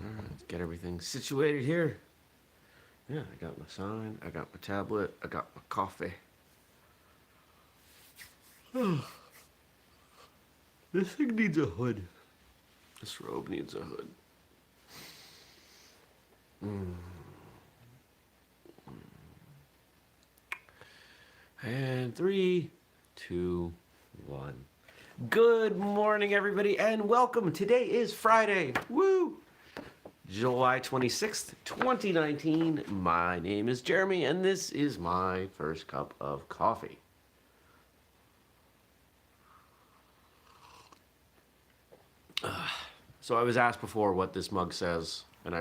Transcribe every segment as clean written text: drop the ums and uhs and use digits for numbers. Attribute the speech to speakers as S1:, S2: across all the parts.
S1: Let's get everything situated here. Yeah, I got my sign, I got my tablet, I got my coffee. This thing needs a hood. This robe needs a hood. And 3, 2, 1. Good morning, everybody, and welcome. Today is Friday. Woo! July 26th, 2019. My name is Jeremy, and this is my first cup of coffee. So I was asked before what this mug says, and I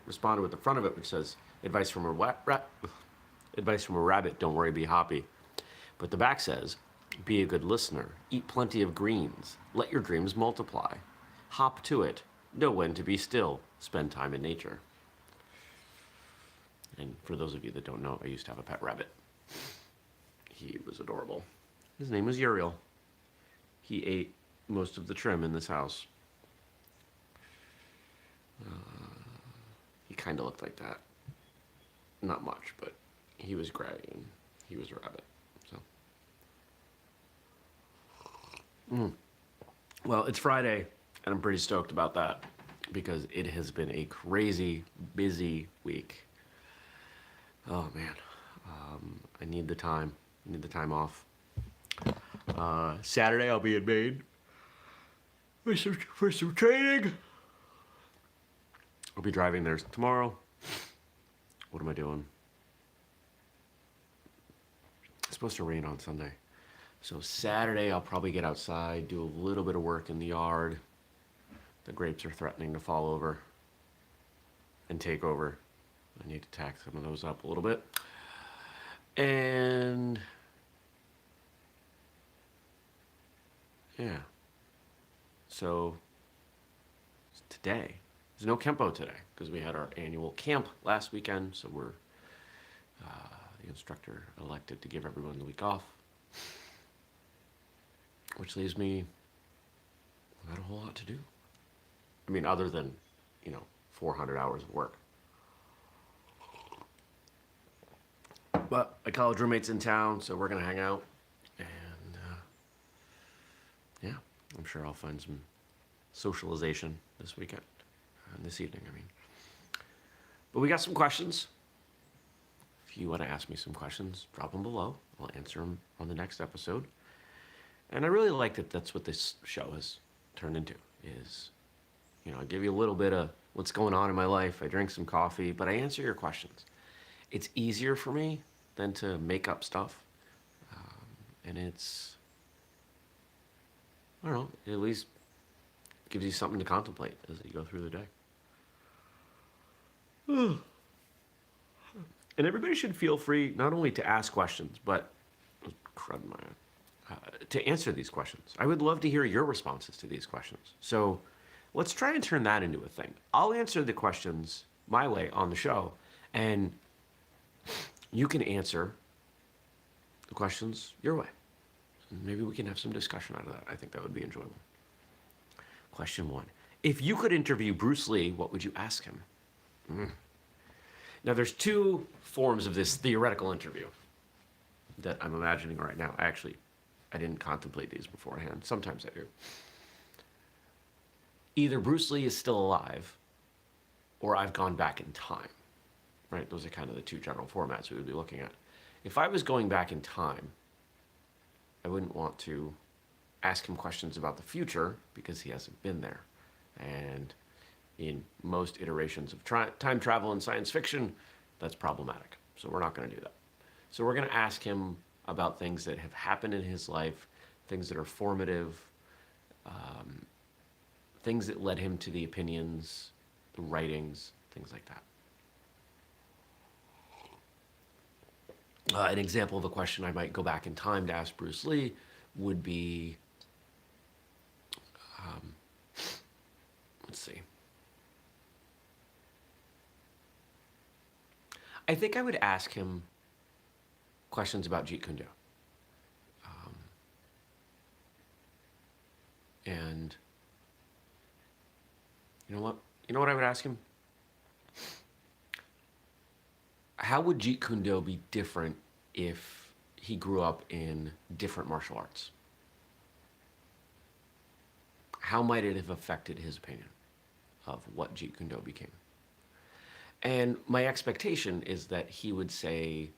S1: responded with the front of it, which says advice from a advice from a rabbit, don't worry, be happy. But the back says, be a good listener, eat plenty of greens, let your dreams multiply, hop to it, know when to be still, spend time in nature. And for those of you that don't know, I used to have a pet rabbit. He was adorable. His name was Uriel. He ate most of the trim in this house. He kind of looked like that. Not much, but he was gray and he was a rabbit. So, well, it's Friday, and I'm pretty stoked about that because it has been a crazy, busy week. Oh man, I need the time. I need the time off. Saturday, I'll be in Maine for some training. I'll be driving there tomorrow. What am I doing? It's supposed to rain on Sunday. So Saturday, I'll probably get outside, do a little bit of work in the yard. The grapes are threatening to fall over and take over. I need to tack some of those up a little bit. And yeah. So today, there's no Kempo today because we had our annual camp last weekend. So the instructor elected to give everyone the week off, which leaves me not a whole lot to do. I mean, other than, 400 hours of work. But my college roommate's in town, so we're gonna hang out. And yeah, I'm sure I'll find some socialization this weekend, this evening, I mean. But we got some questions. If you want to ask me some questions, drop them below. I'll answer them on the next episode. And I really like that that's what this show has turned into, is, I give you a little bit of what's going on in my life. I drink some coffee, but I answer your questions. It's easier for me than to make up stuff. And it's, I don't know, it at least gives you something to contemplate as you go through the day. And everybody should feel free not only to ask questions, but to answer these questions. I would love to hear your responses to these questions. So let's try and turn that into a thing. I'll answer the questions my way on the show, and you can answer the questions your way. Maybe we can have some discussion out of that. I think that would be enjoyable. Question 1. If you could interview Bruce Lee, what would you ask him? Now, there's 2 forms of this theoretical interview that I'm imagining right now. I didn't contemplate these beforehand. Sometimes I do. Either Bruce Lee is still alive, or I've gone back in time. Right? Those are kind of the 2 general formats we would be looking at. If I was going back in time, I wouldn't want to ask him questions about the future because he hasn't been there. And in most iterations of time travel and science fiction, that's problematic. So we're not going to do that. So we're going to ask him about things that have happened in his life, things that are formative, things that led him to the opinions, the writings, things like that. An example of a question I might go back in time to ask Bruce Lee would be, let's see. I think I would ask him questions about Jeet Kune Do. And you know what? You know what I would ask him? How would Jeet Kune Do be different if he grew up in different martial arts? How might it have affected his opinion of what Jeet Kune Do became? And my expectation is that he would say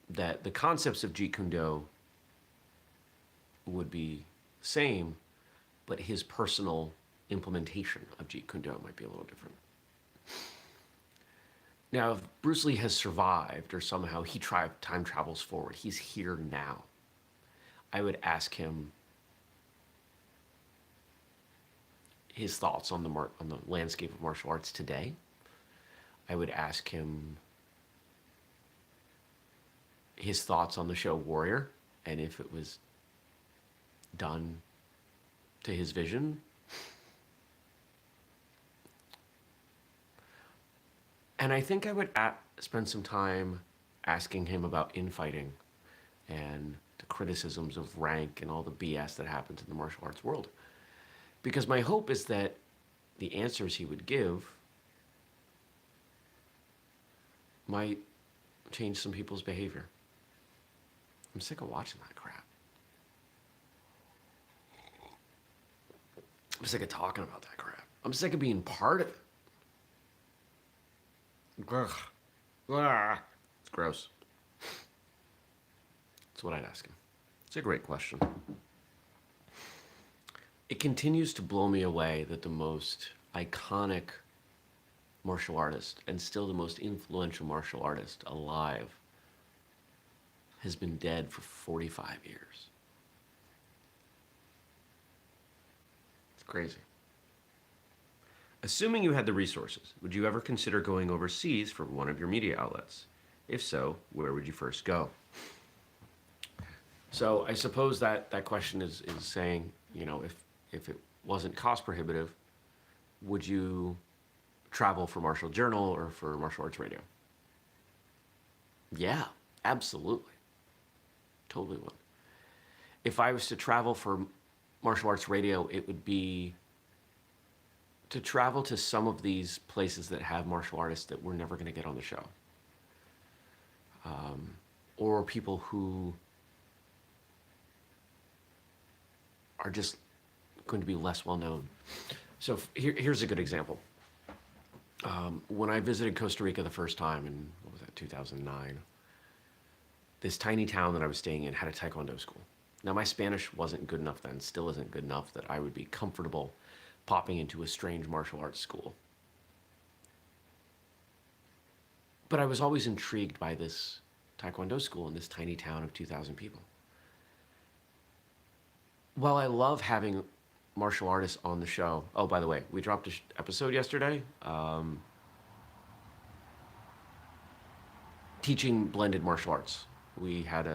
S1: that the concepts of Jeet Kune Do would be the same, but his personal implementation of Jeet Kune Do might be a little different. Now, if Bruce Lee has survived or somehow he time travels forward, he's here now, I would ask him his thoughts on the landscape of martial arts today. I would ask him his thoughts on the show Warrior and if it was done to his vision. And I think I would spend some time asking him about infighting and the criticisms of rank and all the BS that happens in the martial arts world. Because my hope is that the answers he would give might change some people's behavior. I'm sick of watching that crap. I'm sick of talking about that crap. I'm sick of being part of it. Ugh. Ugh. It's gross. That's what I'd ask him. It's a great question. It continues to blow me away that the most iconic martial artist and still the most influential martial artist alive has been dead for 45 years. It's crazy. Assuming you had the resources, would you ever consider going overseas for one of your media outlets? If so, where would you first go? So I suppose that question is saying, you know, if it wasn't cost prohibitive, would you travel for Martial Journal or for Martial Arts Radio? Yeah, absolutely. Totally would. If I was to travel for Martial Arts Radio, it would be to travel to some of these places that have martial artists that we're never going to get on the show. Or people who are just going to be less well known. So here's a good example. When I visited Costa Rica the first time in, what was that, 2009, this tiny town that I was staying in had a Taekwondo school. Now my Spanish wasn't good enough then, still isn't good enough that I would be comfortable popping into a strange martial arts school. But I was always intrigued by this Taekwondo school in this tiny town of 2,000 people. While I love having martial artists on the show, oh, by the way, we dropped an episode yesterday teaching blended martial arts. We had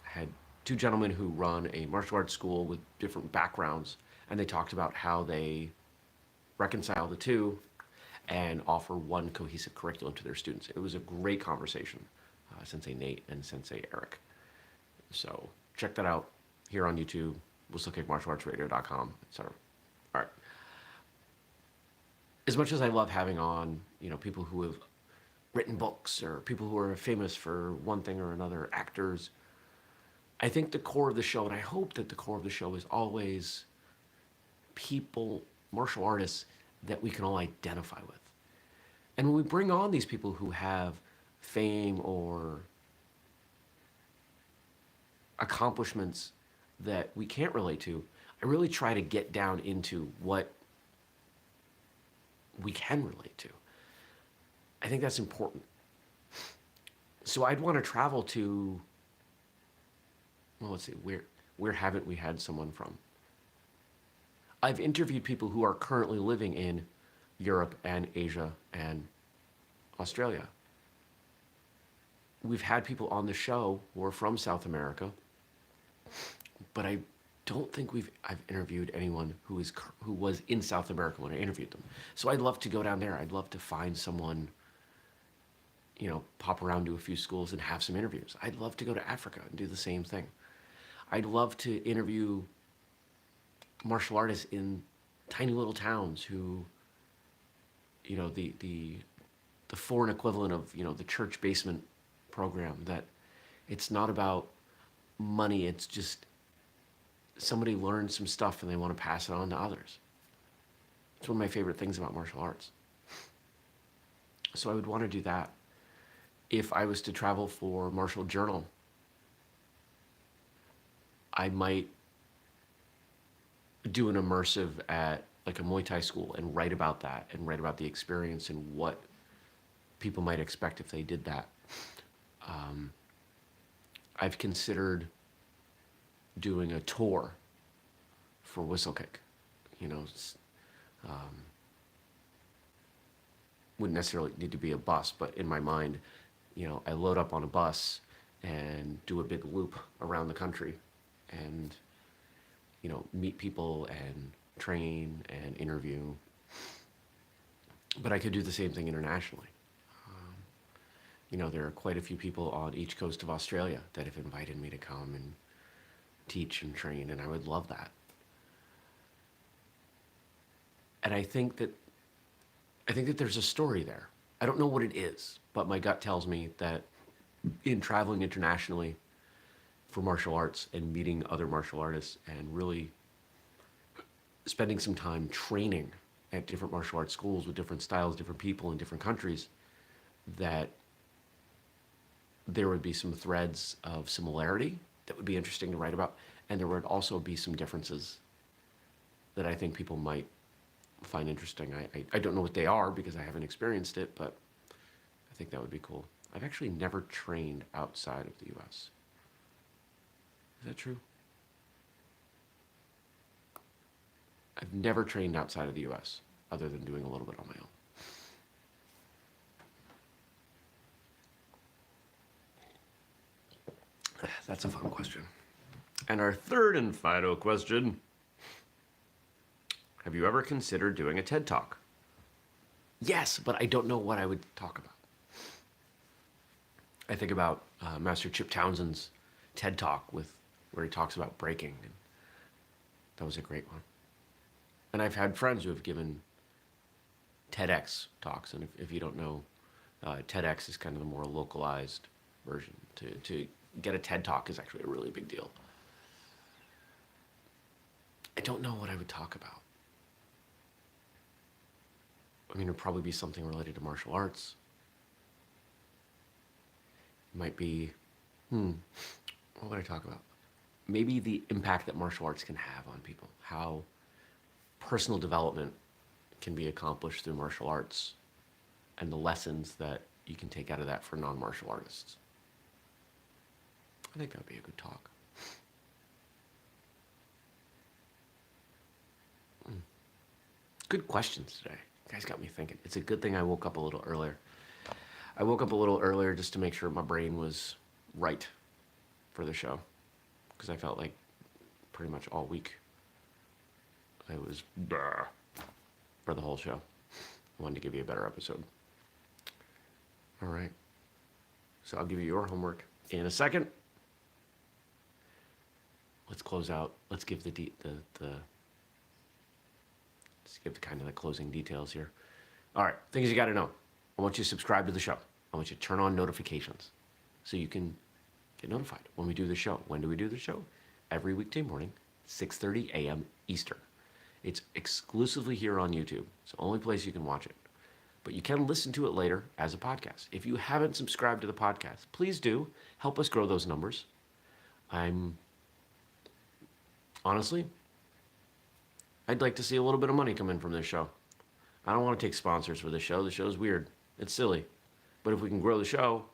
S1: had two gentlemen who run a martial arts school with different backgrounds, and they talked about how they reconcile the two and offer one cohesive curriculum to their students. It was a great conversation, Sensei Nate and Sensei Eric. So check that out here on YouTube, whistlekickmartialartsradio.com, etc. All right. As much as I love having on, you know, people who have written books or people who are famous for one thing or another, actors, I think the core of the show, and I hope that the core of the show is always people, martial artists that we can all identify with. And when we bring on these people who have fame or accomplishments that we can't relate to, I really try to get down into what we can relate to. I think that's important. So I'd want to travel to, well, let's see, where haven't we had someone from? I've interviewed people who are currently living in Europe and Asia and Australia. We've had people on the show who are from South America, but I don't think I've interviewed anyone who was in South America when I interviewed them. So I'd love to go down there. I'd love to find someone, you know, pop around to a few schools and have some interviews. I'd love to go to Africa and do the same thing. I'd love to interview martial artists in tiny little towns who, the foreign equivalent of, the church basement program, that it's not about money, it's just somebody learned some stuff and they want to pass it on to others. It's one of my favorite things about martial arts. So I would want to do that. If I was to travel for Martial Journal, I might do an immersive at like a Muay Thai school and write about that and write about the experience and what people might expect if they did that. I've considered doing a tour for whistlekick. Wouldn't necessarily need to be a bus, but in my mind, I load up on a bus and do a big loop around the country and, meet people and train and interview. But I could do the same thing internationally. There are quite a few people on each coast of Australia that have invited me to come and teach and train, and I would love that. And I think that there's a story there. I don't know what it is, but my gut tells me that in traveling internationally for martial arts and meeting other martial artists and really spending some time training at different martial arts schools with different styles, different people in different countries, that there would be some threads of similarity that would be interesting to write about, and there would also be some differences that I think people might find interesting. I don't know what they are because I haven't experienced it, but I think that would be cool. I've actually never trained outside of the US. Is that true? I've never trained outside of the US other than doing a little bit on my own. That's a fun question. And our third and final question: have you ever considered doing a TED Talk? Yes, but I don't know what I would talk about. I think about Master Chip Townsend's TED Talk where he talks about breaking, and that was a great one. And I've had friends who have given TEDx talks, and if you don't know, TEDx is kind of the more localized version. To get a TED Talk is actually a really big deal. I don't know what I would talk about. I mean, it'd probably be something related to martial arts. It might be, what would I talk about? Maybe the impact that martial arts can have on people, how personal development can be accomplished through martial arts, and the lessons that you can take out of that for non-martial artists. I think that would be a good talk. Good questions today. You guys got me thinking. It's a good thing I woke up a little earlier. I woke up a little earlier just to make sure my brain was right for the show, because I felt like pretty much all week I was for the whole show. I wanted to give you a better episode. All right. So I'll give you your homework in a second. Let's close out. Let's give let's give kind of the closing details here. All right, things you got to know. I want you to subscribe to the show. I want you to turn on notifications so you can get notified when we do the show. When do we do the show? Every weekday morning, 6:30 a.m. Eastern. It's exclusively here on YouTube. It's the only place you can watch it. But you can listen to it later as a podcast. If you haven't subscribed to the podcast, please do. Help us grow those numbers. Honestly, I'd like to see a little bit of money come in from this show. I don't want to take sponsors for this show. The show's weird. It's silly. But if we can grow the show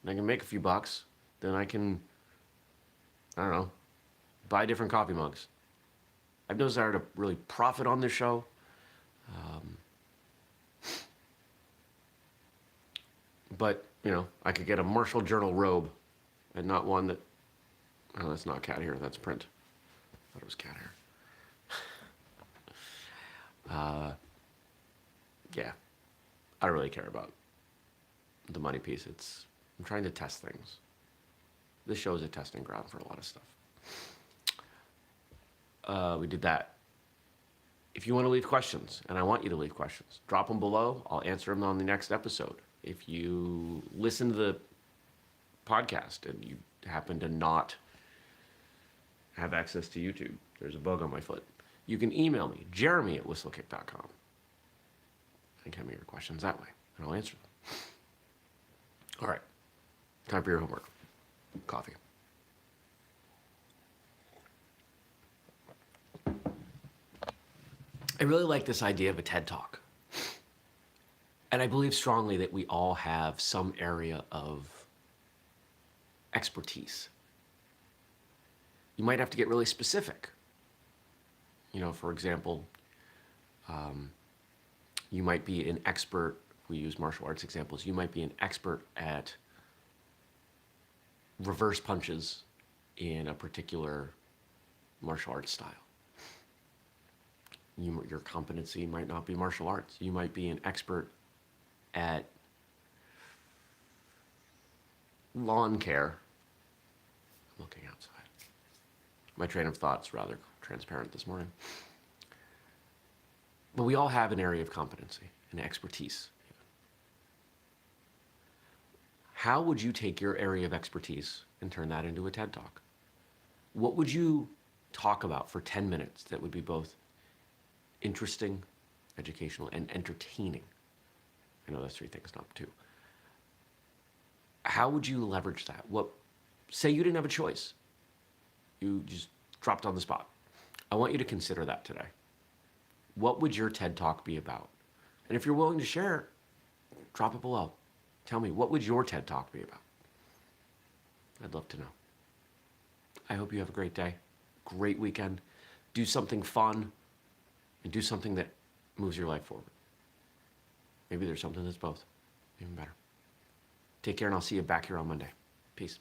S1: and I can make a few bucks, then I can, I don't know, buy different coffee mugs. I've no desire to really profit on this show. But, I could get a Martial Journal robe and not one that, oh, that's not cat hair, that's print. I thought it was cat hair. Yeah, I don't really care about the money piece. I'm trying to test things. This show is a testing ground for a lot of stuff. We did that. If you want to leave questions, and I want you to leave questions, drop them below. I'll answer them on the next episode. If you listen to the podcast and you happen to not have access to YouTube, there's a bug on my foot, you can email me, jeremy@whistlekick.com, and give me your questions that way, and I'll answer them. All right, time for your homework. Coffee. I really like this idea of a TED Talk. And I believe strongly that we all have some area of expertise. You might have to get really specific. You know, for example, you might be an expert, we use martial arts examples, you might be an expert at reverse punches in a particular martial arts style. Your competency might not be martial arts. You might be an expert at lawn care. I'm looking outside. My train of thought's rather transparent this morning. But we all have an area of competency and expertise. How would you take your area of expertise and turn that into a TED Talk? What would you talk about for 10 minutes that would be both interesting, educational, and entertaining? I know that's 3 things, not 2. How would you leverage that? Say you didn't have a choice. You just dropped on the spot. I want you to consider that today. What would your TED Talk be about? And if you're willing to share, drop it below. Tell me, what would your TED Talk be about? I'd love to know. I hope you have a great day, great weekend. Do something fun, and do something that moves your life forward. Maybe there's something that's both. Even better. Take care, and I'll see you back here on Monday. Peace.